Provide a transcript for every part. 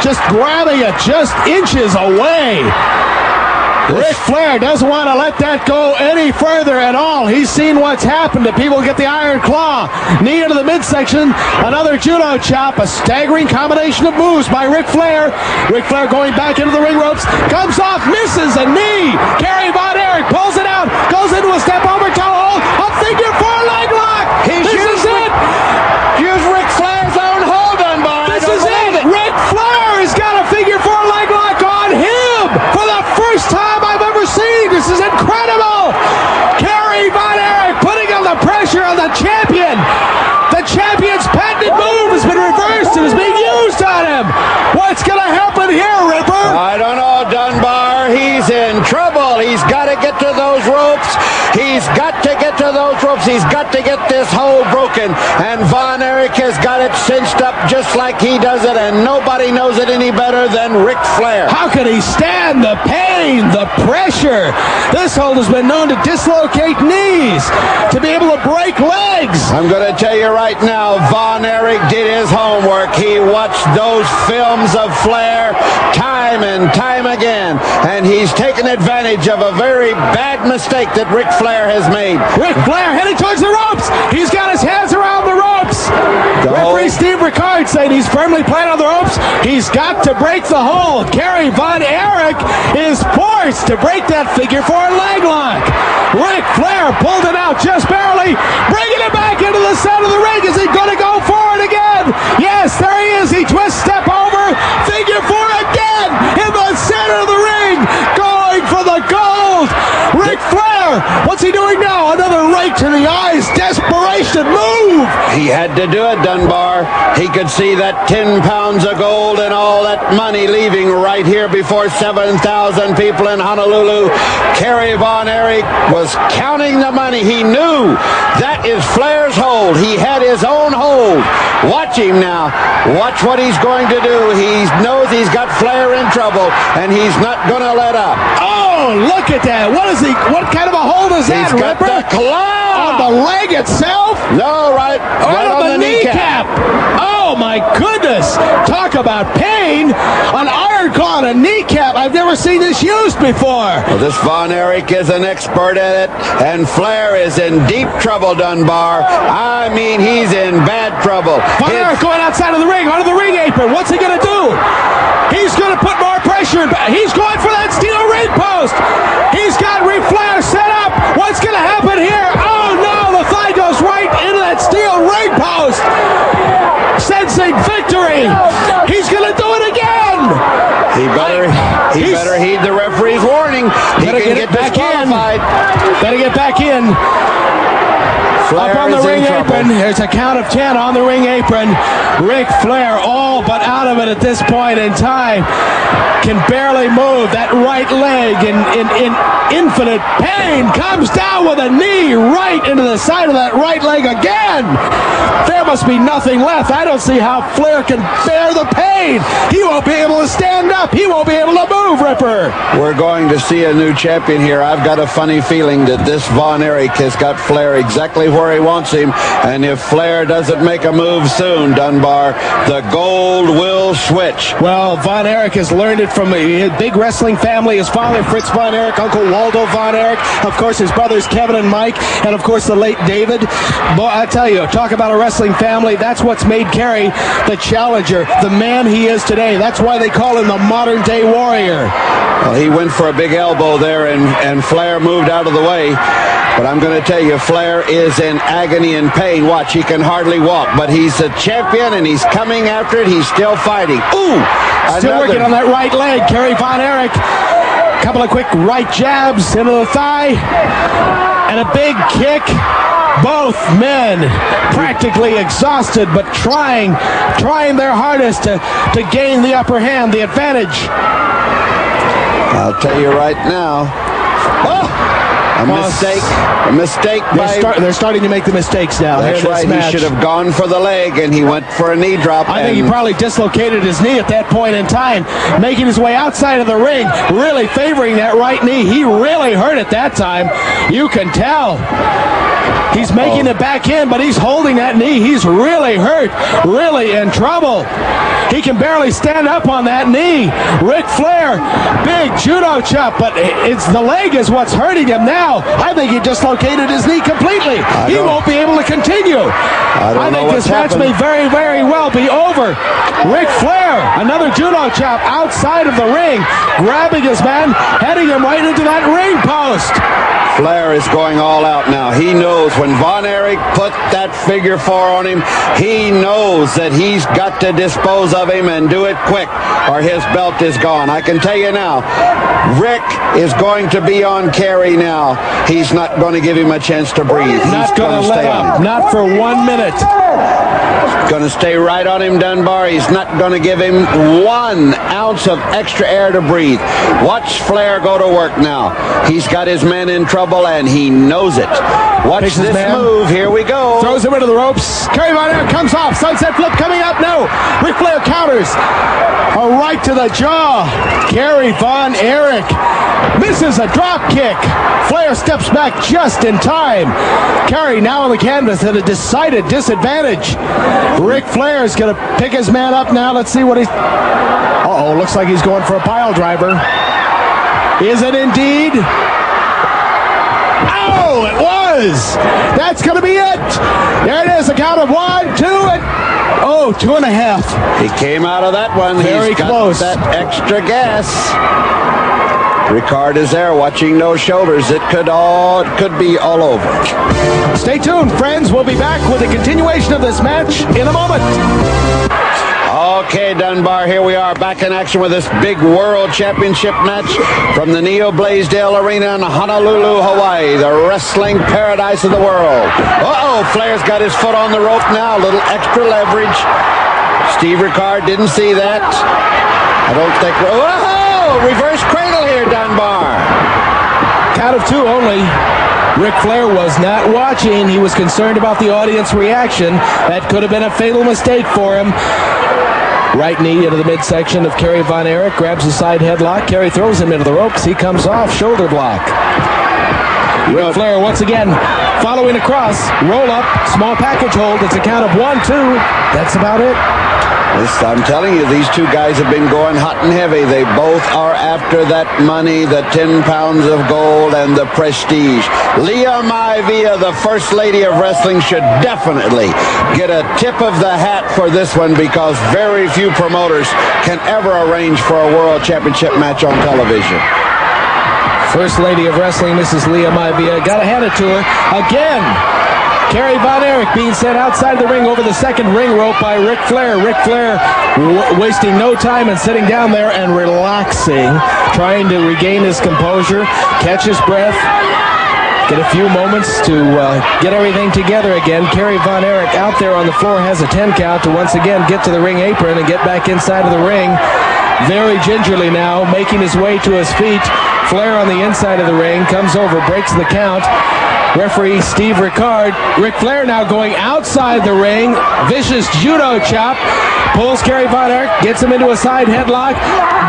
just grabbing it just inches away. Ric Flair doesn't want to let that go any further at all. He's seen what's happened to people get the iron claw. Knee into the midsection. Another judo chop. A staggering combination of moves by Ric Flair. Ric Flair going back into the ring ropes. Comes off, misses a knee. Kerry Von Erich pulls it out. Goes into a step over toe hold. A figure four leg lock. This is it. Use Ric Flair's own hold on by. This is it. Ric Flair has got a figure four leg lock on him for the first time I've ever seen. This is incredible. Kerry Von Erich putting on the pressure on the champion. The champion's patented move has been reversed and is being used on him. What's going to happen here, Ripper? I don't know, Dunbar. He's in trouble. He's got to get to those ropes. He's got to get to those ropes. He's got to get this hold broken. And Von Erich has got it cinched up just like he does it, and nobody knows it any better than Ric Flair. How can he stand the pain, the pressure? This hold has been known to dislocate knees, to be able to break legs. I'm going to tell you right now, Von Erich did his homework. He watched those films of Flair time and time again, and he's taken advantage of a very bad mistake that Ric Flair has made. Ric Flair heading towards the ropes. He's got his hands around the ropes. Referee Steve Ricard saying he's firmly planted on the ropes. He's got to break the hold. Kerry Von Erich is forced to break that figure four leg lock. Ric Flair pulled it out just barely, bringing it back into the center of the ring. Is he going to go forward again? Yes, there he is. He twists, step over, figure four again in the center of the ring, going for the gold. Ric Flair, what's he doing now? Another right to the eyes, desperation move. He had to do it, Dunbar. He could see that 10 pounds of gold and all that money leaving right here before 7,000 people in Honolulu. Kerry Von Erich was counting the money. He knew that is Flair's hold. He had his own hold. Watch him now. Watch what he's going to do. He knows he's got Flair in trouble, and he's not going to let up. Oh, look at that. What kind of a hold is that, He's got Ripper? the claw. On the leg itself? No, right on the kneecap. Oh, my goodness. Talk about pain. An iron claw on a kneecap. I've never seen this used before. Well, this Von Erich is an expert at it, and Flair is in deep trouble, Dunbar. I mean, he's in bad trouble. Von Erich going outside of the ring, onto the ring apron. What's he going to do? He's going to put more pressure in. He's going for that steel ring post. He's got Ric Flair set up. What's going to happen here? Oh, no, the thigh goes right into that steel ring post. Sensing victory. He's going to do it again. He better heed the referee's warning. He can get disqualified. Better get back in. Flair up on the ring apron. Trouble. There's a count of 10 on the ring apron. Ric Flair all but out of it at this point in time. Can barely move. That right leg in infinite pain comes down with a knee right into the side of that right leg again. There must be nothing left. I don't see how Flair can bear the pain. He won't be able to stand up. He won't be able to move, Ripper. We're going to see a new champion here. I've got a funny feeling that this Von Erich has got Flair exactly where he wants him, and if Flair doesn't make a move soon, Dunbar, the gold will switch. Well, Von Erich has learned it from a big wrestling family. His father, Fritz Von Erich, Uncle Waldo Von Erich, of course his brothers Kevin and Mike, and of course the late David. Boy, I tell you, talk about a wrestling family. That's what's made Kerry the challenger, the man he is today. That's why they call him the modern day warrior. Well, he went for a big elbow there, and Flair moved out of the way. But I'm going to tell you, Flair is in agony and pain. Watch, he can hardly walk, but he's a champion, and he's coming after it. He's still fighting. Ooh! Still working on that right leg, Kerry Von Erich. A couple of quick right jabs into the thigh, and a big kick. Both men practically exhausted, but trying their hardest to gain the upper hand, the advantage. I'll tell you right now. Oh! A mistake. They're starting to make the mistakes now. That's right. He should have gone for the leg, and he went for a knee drop. I think he probably dislocated his knee at that point in time, making his way outside of the ring, really favoring that right knee. He really hurt it that time. You can tell. He's making it back in, but he's holding that knee. He's really hurt, really in trouble. He can barely stand up on that knee. Ric Flair, big judo chop, but it's the leg is what's hurting him now. I think he dislocated his knee completely. He won't be able to continue. I think this match may very, very well be over. Ric Flair, another judo chop outside of the ring, grabbing his man, heading him right into that ring post. Flair is going all out now. He knows when Von Erich put that figure 4 on him, he knows that he's got to dispose of him and do it quick or his belt is gone. I can tell you now, Rick is going to be on Kerry now. He's not going to give him a chance to breathe. Not going to let up. Not for 1 minute. Going to stay right on him, Dunbar. He's not going to give him 1 ounce of extra air to breathe. Watch Flair go to work now. He's got his man in trouble, and he knows it. Watch this move. Here we go. Throws him into the ropes. Kerry Von Erich comes off. Sunset flip coming up. No. Ric Flair counters. A right to the jaw. Kerry Von Erich misses a drop kick. Flair steps back just in time. Kerry now on the canvas at a decided disadvantage. Ric Flair is going to pick his man up now. Let's see what he's... Uh-oh, looks like he's going for a pile driver. Is it indeed? Oh, it was! That's going to be it! There it is, a count of 1, 2, and... Oh, 2.5. He came out of that one. Very close. That extra gas. Ricard is there watching those shoulders. It could be all over. Stay tuned, friends. We'll be back with a continuation of this match in a moment. Okay, Dunbar, here we are back in action with this big World Championship match from the Neo Blaisdell Arena in Honolulu, Hawaii, the wrestling paradise of the world. Uh-oh, Flair's got his foot on the rope now, a little extra leverage. Steve Ricard didn't see that. I don't think... Whoa! Reverse cradle here, Dunbar. Count of 2 only. Ric Flair was not watching. He was concerned about the audience reaction. That could have been a fatal mistake for him. Right knee into the midsection of Kerry Von Erich. Grabs a side headlock. Kerry throws him into the ropes. He comes off. Shoulder block. Ric Flair once again following across. Roll up. Small package hold. It's a count of 1, 2. That's about it. I'm telling you, these two guys have been going hot and heavy. They both are after that money, the 10 pounds of gold, and the prestige. Leah Maivia, the First Lady of Wrestling, should definitely get a tip of the hat for this one because very few promoters can ever arrange for a World Championship match on television. First Lady of Wrestling, Mrs. Leah Maivia. Got to hand it to her again. Kerry Von Erich being sent outside the ring over the second ring rope by Ric Flair. Ric Flair wasting no time and sitting down there and relaxing, trying to regain his composure, catch his breath, get a few moments to get everything together again. Kerry Von Erich out there on the floor has a 10 count to once again get to the ring apron and get back inside of the ring. Very gingerly now, making his way to his feet. Flair on the inside of the ring, comes over, breaks the count. Referee Steve Ricard. Ric Flair now going outside the ring. Vicious judo chop. Pulls Kerry Von Erich, gets him into a side headlock.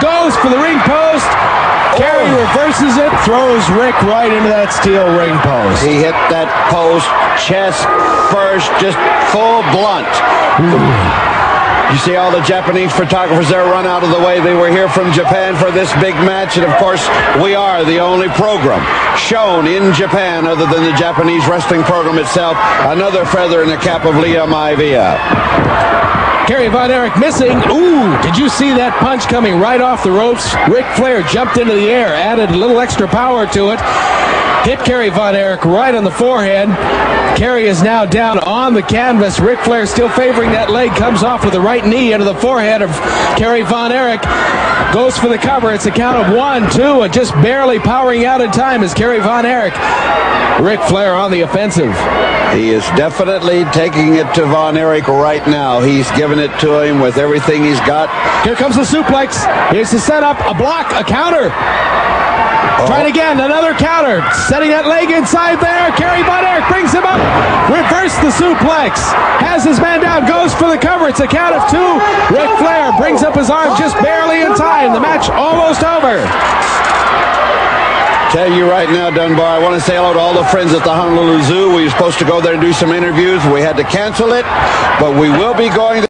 Goes for the ring post. Kerry reverses it, throws Rick right into that steel ring post. He hit that post chest first, just full blunt. You see all the Japanese photographers there run out of the way. They were here from Japan for this big match, and of course, we are the only program shown in Japan other than the Japanese wrestling program itself. Another feather in the cap of Leah Maivia. Kerry Von Erich missing. Ooh, did you see that punch coming right off the ropes? Ric Flair jumped into the air, added a little extra power to it. Hit Kerry Von Erich right on the forehead. Kerry is now down on the canvas. Ric Flair still favoring that leg. Comes off with the right knee into the forehead of Kerry Von Erich. Goes for the cover. It's a count of 1, 2, and just barely powering out in time is Kerry Von Erich. Ric Flair on the offensive. He is definitely taking it to Von Erich right now. He's giving it to him with everything he's got. Here comes the suplex. Here's the setup. A block, a counter. Try it again, another counter. Setting that leg inside there. Kerry Von Erich brings him up. Reverse the suplex. Has his man down, goes for the cover. It's a count of 2. Ric Flair brings up his arm just barely in time. The match almost over. Tell you right now, Dunbar, I want to say hello to all the friends at the Honolulu Zoo. We were supposed to go there and do some interviews. We had to cancel it, but we will be going